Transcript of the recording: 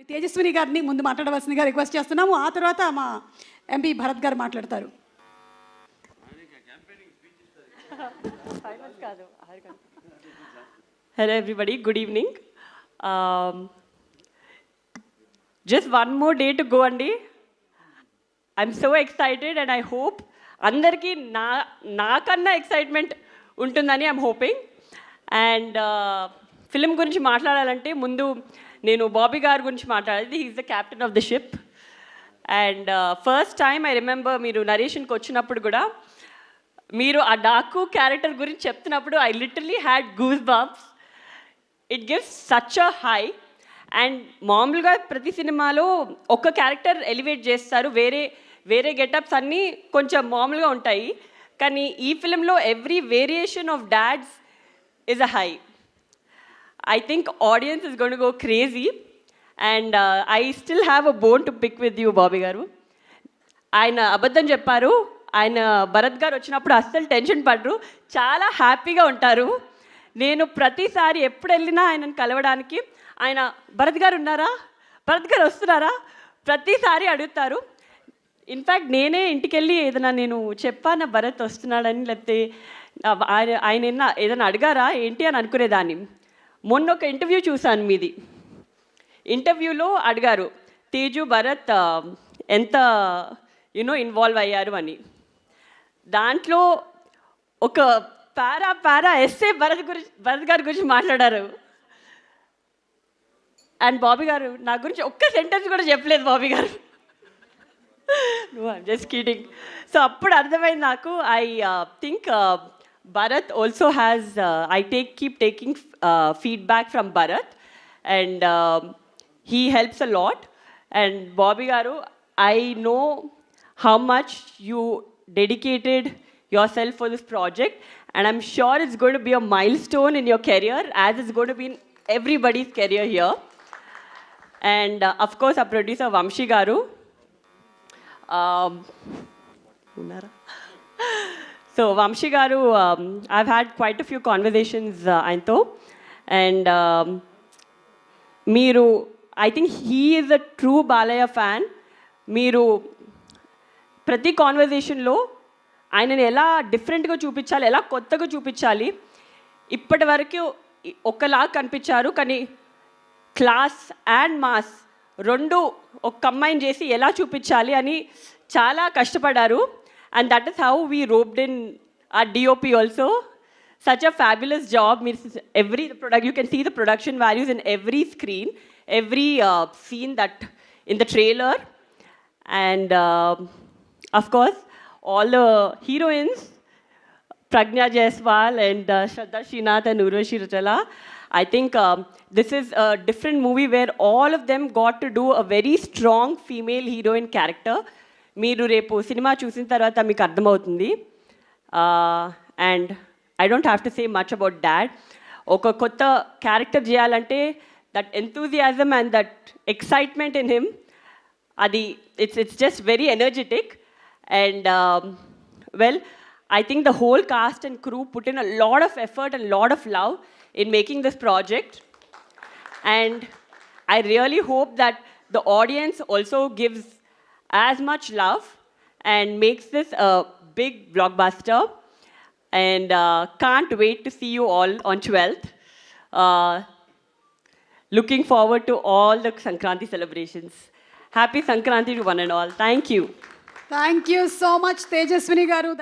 తేజస్విని గారిని ముందు మాట్లాడవలసిందిగా రిక్వెస్ట్ చేస్తున్నాము. ఆ తర్వాత మా ఎంపీ భరత్ గారు మాట్లాడతారు. Hello everybody, good evening. Just one more day to go andi. I'm so excited and I hope andarki nakanna excitement untundani I'm hoping. And film gurinchi maatladalante mundu nenu Bobby garu gurinchi maatladali. He is the captain of the ship. And first time I remember మీరు నరేషన్కి వచ్చినప్పుడు కూడా మీరు ఆ Daaku character గురించి చెప్తున్నప్పుడు I literally had goose bumps. It gives such a high. And మామూలుగా ప్రతి సినిమాలో ఒక క్యారెక్టర్ ఎలివేట్ చేస్తారు, వేరే వేరే గెటప్స్ అన్నీ కొంచెం మామూలుగా ఉంటాయి. కానీ ఈ ఫిలింలో every variation of dads is a high. I think audience is gonna go crazy. And I still have a bone to pick with you Bobby garu. ఆయన అబద్ధం చెప్పారు. ఆయన భరత్ గారు వచ్చినప్పుడు అస్సలు టెన్షన్ పడరు, చాలా హ్యాపీగా ఉంటారు. నేను ప్రతిసారి ఎప్పుడు వెళ్ళినా ఆయనను కలవడానికి ఆయన భరత్ గారు ఉన్నారా, భరత్ గారు వస్తున్నారా ప్రతిసారి అడుగుతారు. ఇన్ఫ్యాక్ట్ నేనే ఇంటికి వెళ్ళి ఏదైనా నేను చెప్పాను భరత్ వస్తున్నాడని, లేకపోతే ఆయన ఏదైనా అడిగారా ఏంటి అని అనుకునేదాన్ని. మొన్న ఒక ఇంటర్వ్యూ చూశాను మీది. ఇంటర్వ్యూలో అడిగారు తేజు భరత్ ఎంత ఇన్వాల్వ్ అయ్యారు అని. దాంట్లో ఒక పారా ఎస్సే భరత్ గారి గురించి మాట్లాడారు. అండ్ బాబీ గారు నా గురించి ఒక్క సెంటెన్స్ కూడా చెప్పలేదు బాబీ గారు. I'm just kidding. సో అప్పుడు అర్థమైంది నాకు. I think Bharat also has keep taking feedback from Bharat and he helps a lot. And Bobby garu, I know how much you dedicated yourself for this project, and I'm sure it's going to be a milestone in your career, as it's going to be in everybody's career here. And of course our producer Vamshi garu, so Vamshi garu, I've had quite a few conversations ayinto, and meeru I think he is a true Balaya fan. మీరు ప్రతి కాన్వర్జేషన్లో ఆయనని ఎలా డిఫరెంట్గా చూపించాలి, ఎలా కొత్తగా చూపించాలి. ఇప్పటి వరకు ఒకలా కనిపించారు, కానీ క్లాస్ అండ్ మాస్ రెండు ఒక కంబైన్ చేసి ఎలా చూపించాలి అని చాలా కష్టపడ్డారు. And that is how we roped in our DOP also. Such a fabulous job. You can see the production values in every screen, every scene that in the trailer. And of course, all the heroines, Pragna Jaiswal and Shraddha Srinath and Urvashi Rautela. I think this is a different movie where all of them got to do a very strong female heroine character. Meeru repu cinema chusin tarvata meeku ardhamautundi. And I don't have to say much about that. Oka kotta character cheyalante that enthusiasm and that excitement in him, adi it's just very energetic. And well, I think the whole cast and crew put in a lot of effort and lot of love in making this project. And I really hope that the audience also gives as much love and makes this a big blockbuster. And can't wait to see you all on 12th. Looking forward to all the Sankranti celebrations. Happy Sankranti to one and all. Thank you. Thank you so much, Tejaswini garu.